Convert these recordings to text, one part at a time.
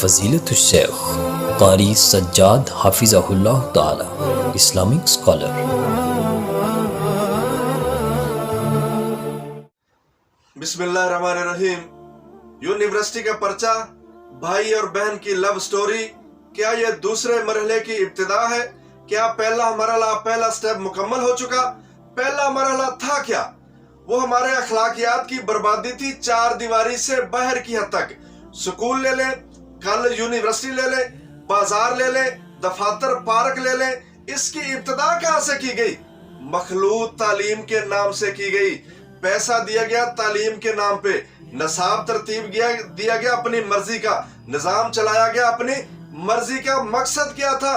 فضیلت الشیخ قاری سجاد حافظہ اللہ تعالی اسلامک اسکالر۔ بسم اللہ الرحمن الرحیم۔ یونیورسٹی کا پرچہ، بھائی اور بہن کی لو سٹوری، کیا یہ دوسرے مرحلے کی ابتدا ہے؟ کیا پہلا مرحلہ، پہلا سٹیپ مکمل ہو چکا؟ پہلا مرحلہ تھا کیا؟ وہ ہمارے اخلاقیات کی بربادی تھی، چار دیواری سے باہر کی حد تک۔ سکول لے لیں، کل یونیورسٹی لے لیں، بازار لے لیں، دفاتر پارک لے لیں، اس کی ابتدا کہاں سے کی گئی؟ مخلوط تعلیم کے نام سے کی گئی۔ پیسہ دیا گیا تعلیم کے نام پہ، نصاب ترتیب دیا گیا اپنی مرضی کا، نظام چلایا گیا اپنی مرضی کا۔ مقصد کیا تھا؟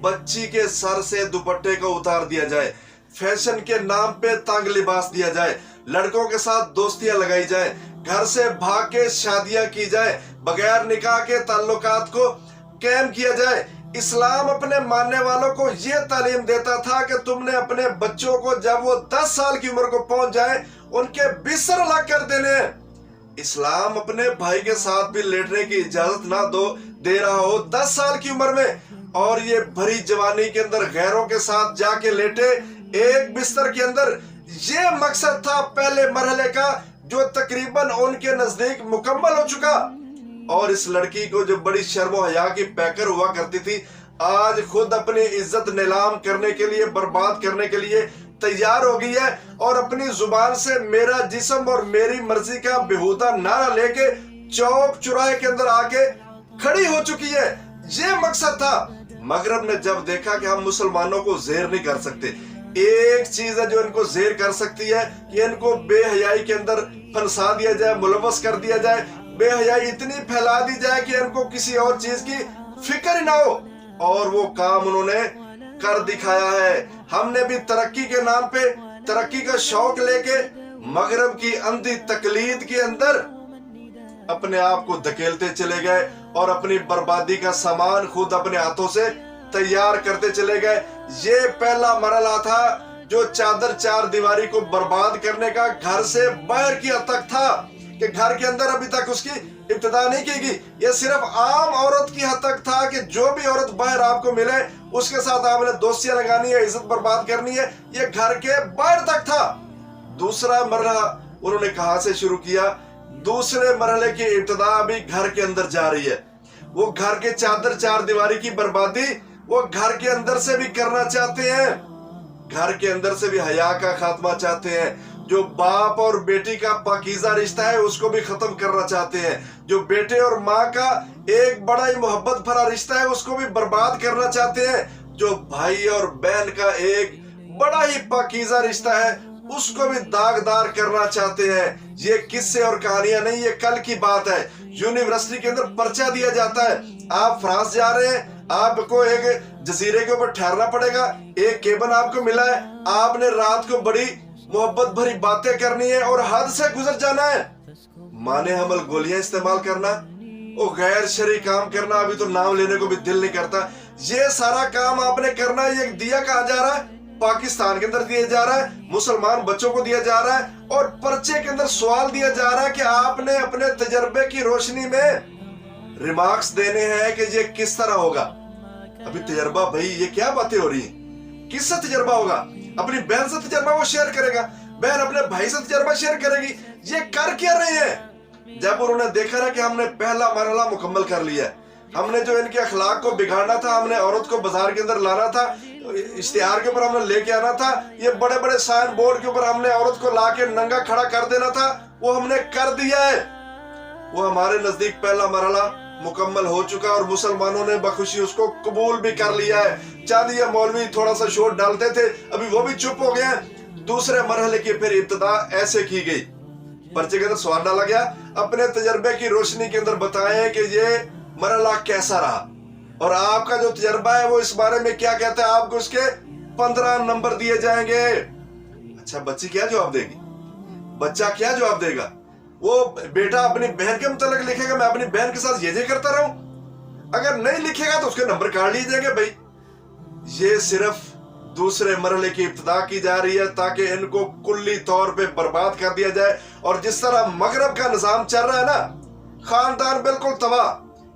بچی کے سر سے دوپٹے کو اتار دیا جائے، فیشن کے نام پہ تنگ لباس دیا جائے، لڑکوں کے ساتھ دوستیاں لگائی جائیں، گھر سے بھاگ کے شادیاں کی جائیں، بغیر نکاح کے تعلقات کو قائم کیا جائے۔ اسلام اپنے ماننے والوں کو یہ تعلیم دیتا تھا کہ تم نے اپنے بچوں کو جب وہ 10 سال کی عمر کو پہنچ جائیں ان کے بستر الگ کر دینے ہیں۔ اسلام اپنے بھائی کے ساتھ بھی لیٹنے کی اجازت نہ دے رہا ہو 10 سال کی عمر میں، اور یہ بھری جوانی کے اندر غیروں کے ساتھ جا کے لیٹے ایک بستر کے اندر۔ یہ مقصد تھا پہلے مرحلے کا، جو تقریباً ان کے نزدیک مکمل ہو چکا۔ اور اس لڑکی کو جو بڑی شرم و حیا کی پیکر ہوا کرتی تھی، آج خود اپنی عزت نیلام کرنے کے لیے، برباد کرنے کے لیے تیار ہو گئی ہے، اور اپنی زبان سے میرا جسم اور میری مرضی کا بےہودہ نعرہ لے کے چوک چوراہے کے اندر آ کے کھڑی ہو چکی ہے۔ یہ مقصد تھا۔ مغرب نے جب دیکھا کہ ہم مسلمانوں کو زیر نہیں کر سکتے، ایک چیز ہے جو ان کو زیر کر سکتی ہے کہ ان کو بے حیائی کے اندر پھنسا دیا جائے، ملوث کر دیا جائے، بے حیائی اتنی پھیلا دی جائے کہ ان کو کسی اور چیز کی فکر ہی نہ ہو، اور وہ کام انہوں نے کر دکھایا ہے۔ ہم نے بھی ترقی کے نام پہ، ترقی کا شوق لے کے مغرب کی اندھی تقلید کے اندر اپنے آپ کو دھکیلتے چلے گئے، اور اپنی بربادی کا سامان خود اپنے ہاتھوں سے تیار کرتے چلے گئے۔ یہ پہلا مرحلہ تھا جو چادر چار دیواری کو برباد کرنے کا گھر سے باہر کی حد تک تھا، کہ گھر کے اندر ابھی تک اس کی ابتدا نہیں کی گئی۔ یہ صرف عام عورت کی حد تک تھا کہ جو بھی عورت باہر آپ کو ملے اس کے ساتھ آپ نے دوستیاں لگانی ہے، عزت برباد کرنی ہے۔ یہ گھر کے باہر تک تھا۔ دوسرا مرحلہ انہوں نے کہاں سے شروع کیا؟ دوسرے مرحلے کی ابتدا ابھی گھر کے اندر جا رہی ہے۔ وہ گھر کے چادر چار دیواری کی بربادی وہ گھر کے اندر سے بھی کرنا چاہتے ہیں، گھر کے اندر سے بھی حیا کا خاتمہ چاہتے ہیں۔ جو باپ اور بیٹی کا پاکیزہ رشتہ ہے اس کو بھی ختم کرنا چاہتے ہیں۔ جو بیٹے اور ماں کا ایک بڑا ہی محبت بھرا رشتہ ہے اس کو بھی برباد کرنا چاہتے ہیں۔ جو بھائی اور بہن کا ایک بڑا ہی پاکیزہ رشتہ ہے اس کو بھی داغدار کرنا چاہتے ہیں۔ یہ قصے اور کہانیاں نہیں، یہ کل کی بات ہے۔ یونیورسٹی کے اندر پرچہ دیا جاتا ہے، آپ فرانس جا رہے ہیں، آپ کو ایک جزیرے کے اوپر ٹھہرنا پڑے گا، ایک کیبن آپ کو ملا ہے، آپ نے رات کو بڑی محبت بھری باتیں کرنی ہے اور حد سے گزر جانا ہے۔ مانے حمل گولیاں استعمال کرنا، وہ غیر شرعی کام کرنا، ابھی تو نام لینے کو بھی دل نہیں کرتا۔ یہ سارا کام آپ نے کرنا ہے۔ یہ دیا کہاں جا رہا ہے؟ پاکستان کے اندر دیا جا رہا ہے، مسلمان بچوں کو دیا جا رہا ہے، اور پرچے کے اندر سوال دیا جا رہا ہے کہ آپ نے اپنے تجربے کی روشنی میں ریمارکس دینے ہیں کہ یہ کس طرح ہوگا۔ ابھی تجربہ، بھائی یہ کیا باتیں ہو رہی ہیں؟ کس سے تجربہ ہوگا؟ اپنی بہن سے تجربہ وہ شیئر کرے گا، بہن اپنے بھائی سے تجربہ شیئر کرے گی۔ یہ کر کیا رہے ہیں؟ جب انہوں نے دیکھا نا کہ ہم نے پہلا مرحلہ مکمل کر لیا ہے، ہم نے جو ان کے اخلاق کو بگاڑنا تھا، ہم نے عورت کو بازار کے اندر لانا تھا، اشتہار کے اوپر ہم نے لے کے آنا تھا، یہ بڑے بڑے سائن بورڈ کے اوپر ہم نے عورت کو لا کے ننگا کھڑا کر دینا تھا، وہ ہم نے کر دیا ہے۔ وہ ہمارے نزدیک پہلا مرحلہ مکمل ہو چکا، اور مسلمانوں نے بخوشی اس کو قبول بھی کر لیا ہے۔ چاند یہ مولوی تھوڑا سا شور ڈالتے تھے، ابھی وہ بھی چپ ہو گئے ہیں۔ دوسرے مرحلے کی پھر ابتدا ایسے کی گئی، پرچے کے اندر سوال ڈالا گیا، اپنے تجربے کی روشنی کے اندر بتائیں کہ یہ مرحلہ کیسا رہا، اور آپ کا جو تجربہ ہے وہ اس بارے میں کیا کہتا ہے۔ آپ کو اس کے 15 نمبر دیے جائیں گے۔ اچھا، بچی کیا جواب دے گی؟ بچہ کیا جواب دے گا؟ وہ بیٹا اپنی بہن کے متعلق لکھے گا، میں اپنی بہن کے ساتھ یہ کرتا رہوں؟ اگر نہیں لکھے گا تو اس کے نمبر کاٹ لیے جائیں گے۔ بھائی یہ صرف دوسرے مرحلے کی ابتدا کی جا رہی ہے تاکہ ان کو کلی طور پہ برباد کر دیا جائے۔ اور جس طرح مغرب کا نظام چل رہا ہے نا، خاندان بالکل تباہ،